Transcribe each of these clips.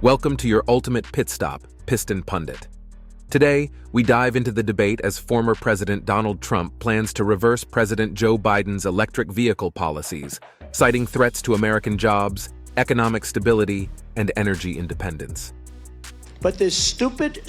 Welcome to your ultimate pit stop, Piston Pundit. Today, we dive into the debate as former President Donald Trump plans to reverse President Joe Biden's electric vehicle policies, citing threats to American jobs, economic stability, and energy independence. But this stupid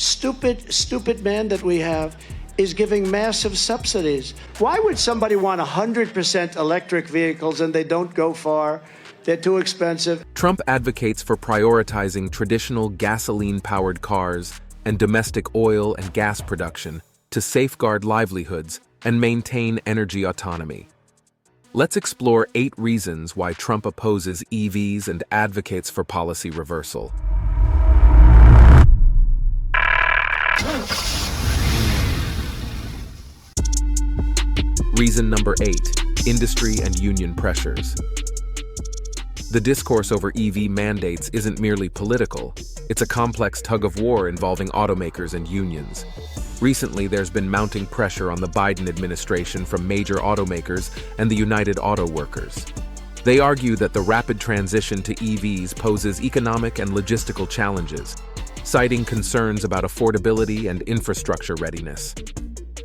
man that we have is giving massive subsidies. Why would somebody want 100% electric vehicles and they don't go far? They're too expensive. Trump advocates for prioritizing traditional gasoline-powered cars and domestic oil and gas production to safeguard livelihoods and maintain energy autonomy. Let's explore 8 reasons why Trump opposes EVs and advocates for policy reversal. Reason number 8, industry and union pressures. The discourse over EV mandates isn't merely political, it's a complex tug-of-war involving automakers and unions. Recently, there's been mounting pressure on the Biden administration from major automakers and the United Auto Workers. They argue that the rapid transition to EVs poses economic and logistical challenges, citing concerns about affordability and infrastructure readiness.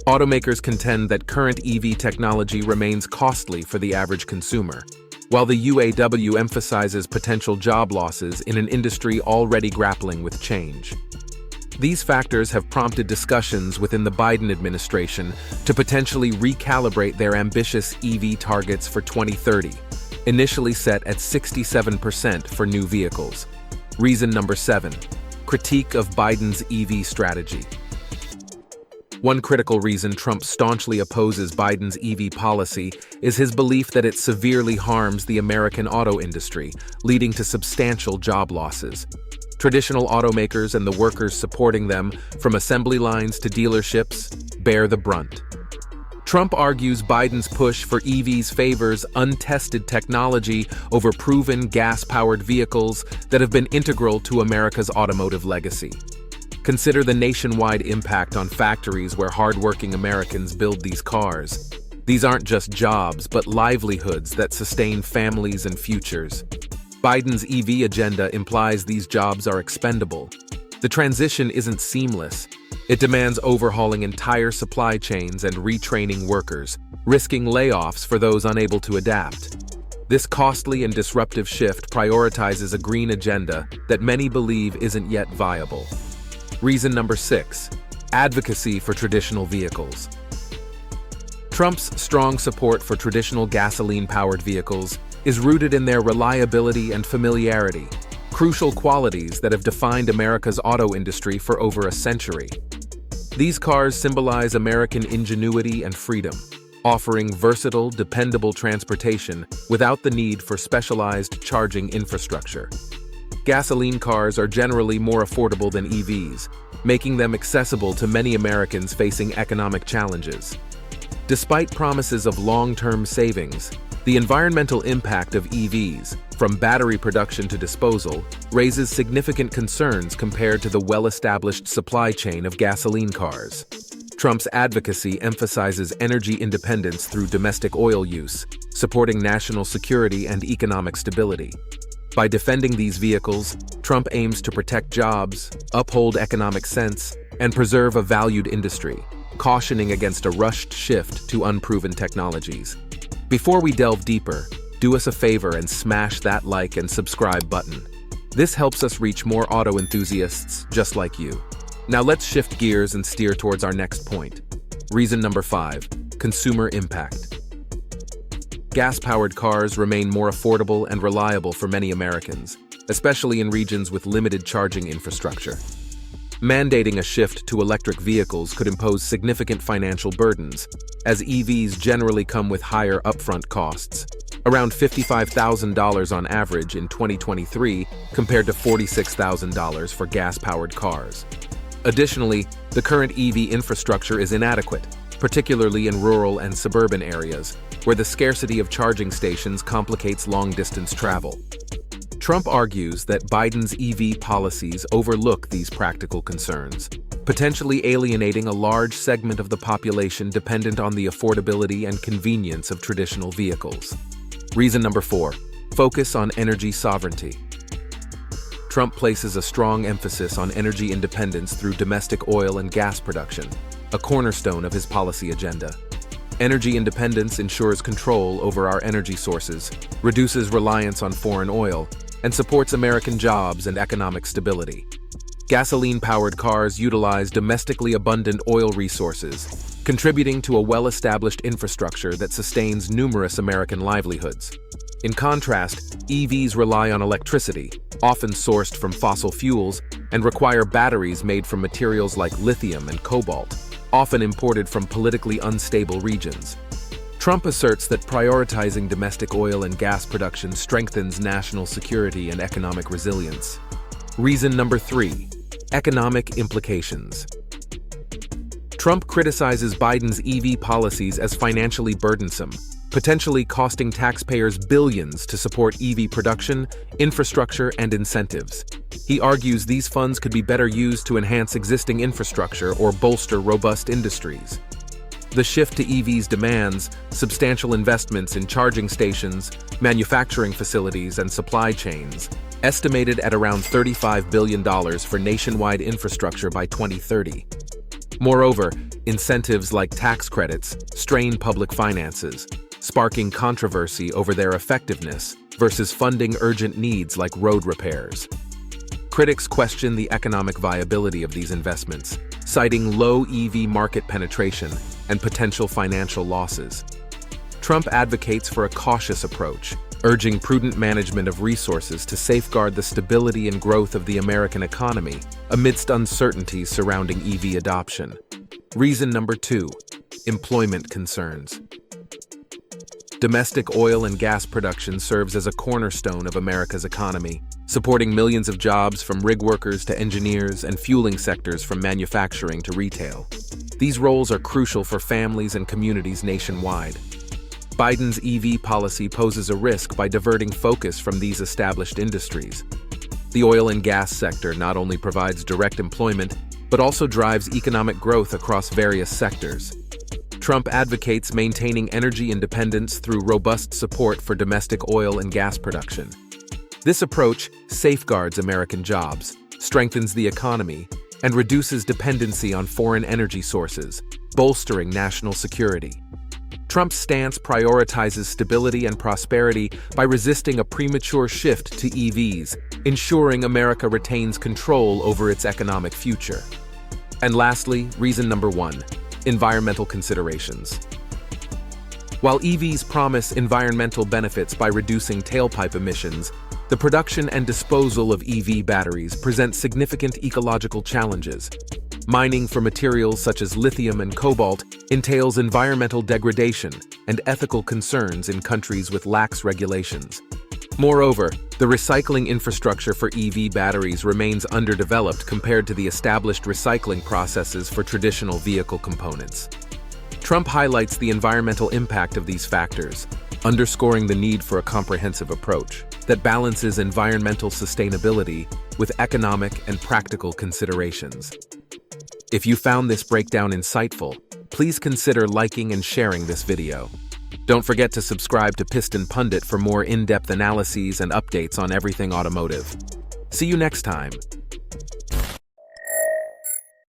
Automakers contend that current EV technology remains costly for the average consumer, while the UAW emphasizes potential job losses in an industry already grappling with change. These factors have prompted discussions within the Biden administration to potentially recalibrate their ambitious EV targets for 2030, initially set at 67% for new vehicles. Reason number 7, critique of Biden's EV strategy. One critical reason Trump staunchly opposes Biden's EV policy is his belief that it severely harms the American auto industry, leading to substantial job losses. Traditional automakers and the workers supporting them, from assembly lines to dealerships, bear the brunt. Trump argues Biden's push for EVs favors untested technology over proven gas-powered vehicles that have been integral to America's automotive legacy. Consider the nationwide impact on factories where hardworking Americans build these cars. These aren't just jobs, but livelihoods that sustain families and futures. Biden's EV agenda implies these jobs are expendable. The transition isn't seamless. It demands overhauling entire supply chains and retraining workers, risking layoffs for those unable to adapt. This costly and disruptive shift prioritizes a green agenda that many believe isn't yet viable. Reason number 6, advocacy for traditional vehicles. Trump's strong support for traditional gasoline-powered vehicles is rooted in their reliability and familiarity, crucial qualities that have defined America's auto industry for over a century. These cars symbolize American ingenuity and freedom, offering versatile, dependable transportation without the need for specialized charging infrastructure. Gasoline cars are generally more affordable than EVs, making them accessible to many Americans facing economic challenges. Despite promises of long-term savings, the environmental impact of EVs, from battery production to disposal, raises significant concerns compared to the well-established supply chain of gasoline cars. Trump's advocacy emphasizes energy independence through domestic oil use, supporting national security and economic stability. By defending these vehicles, Trump aims to protect jobs, uphold economic sense, and preserve a valued industry, cautioning against a rushed shift to unproven technologies. Before we delve deeper, do us a favor and smash that like and subscribe button. This helps us reach more auto enthusiasts just like you. Now let's shift gears and steer towards our next point. Reason number 5, consumer impact. Gas-powered cars remain more affordable and reliable for many Americans, especially in regions with limited charging infrastructure. Mandating a shift to electric vehicles could impose significant financial burdens, as EVs generally come with higher upfront costs, around $55,000 on average in 2023 compared to $46,000 for gas-powered cars. Additionally, the current EV infrastructure is inadequate, particularly in rural and suburban areas, where the scarcity of charging stations complicates long-distance travel. Trump argues that Biden's EV policies overlook these practical concerns, potentially alienating a large segment of the population dependent on the affordability and convenience of traditional vehicles. Reason number 4, focus on energy sovereignty. Trump places a strong emphasis on energy independence through domestic oil and gas production, a cornerstone of his policy agenda. Energy independence ensures control over our energy sources, reduces reliance on foreign oil, and supports American jobs and economic stability. Gasoline-powered cars utilize domestically abundant oil resources, contributing to a well-established infrastructure that sustains numerous American livelihoods. In contrast, EVs rely on electricity, often sourced from fossil fuels, and require batteries made from materials like lithium and cobalt, often imported from politically unstable regions. Trump asserts that prioritizing domestic oil and gas production strengthens national security and economic resilience. Reason number 3: economic implications. Trump criticizes Biden's EV policies as financially burdensome, potentially costing taxpayers billions to support EV production, infrastructure, and incentives. He argues these funds could be better used to enhance existing infrastructure or bolster robust industries. The shift to EVs demands substantial investments in charging stations, manufacturing facilities, and supply chains, estimated at around $35 billion for nationwide infrastructure by 2030. Moreover, incentives like tax credits strain public finances, sparking controversy over their effectiveness versus funding urgent needs like road repairs. Critics question the economic viability of these investments, citing low EV market penetration and potential financial losses. Trump advocates for a cautious approach, urging prudent management of resources to safeguard the stability and growth of the American economy amidst uncertainties surrounding EV adoption. Reason number 2: employment concerns. Domestic oil and gas production serves as a cornerstone of America's economy, supporting millions of jobs from rig workers to engineers and fueling sectors from manufacturing to retail. These roles are crucial for families and communities nationwide. Biden's EV policy poses a risk by diverting focus from these established industries. The oil and gas sector not only provides direct employment, but also drives economic growth across various sectors. Trump advocates maintaining energy independence through robust support for domestic oil and gas production. This approach safeguards American jobs, strengthens the economy, and reduces dependency on foreign energy sources, bolstering national security. Trump's stance prioritizes stability and prosperity by resisting a premature shift to EVs, ensuring America retains control over its economic future. And lastly, reason number 1: environmental considerations. While EVs promise environmental benefits by reducing tailpipe emissions, the production and disposal of EV batteries present significant ecological challenges. Mining for materials such as lithium and cobalt entails environmental degradation and ethical concerns in countries with lax regulations. Moreover, the recycling infrastructure for EV batteries remains underdeveloped compared to the established recycling processes for traditional vehicle components. Trump highlights the environmental impact of these factors, underscoring the need for a comprehensive approach that balances environmental sustainability with economic and practical considerations. If you found this breakdown insightful, please consider liking and sharing this video. Don't forget to subscribe to Piston Pundit for more in-depth analyses and updates on everything automotive. See you next time.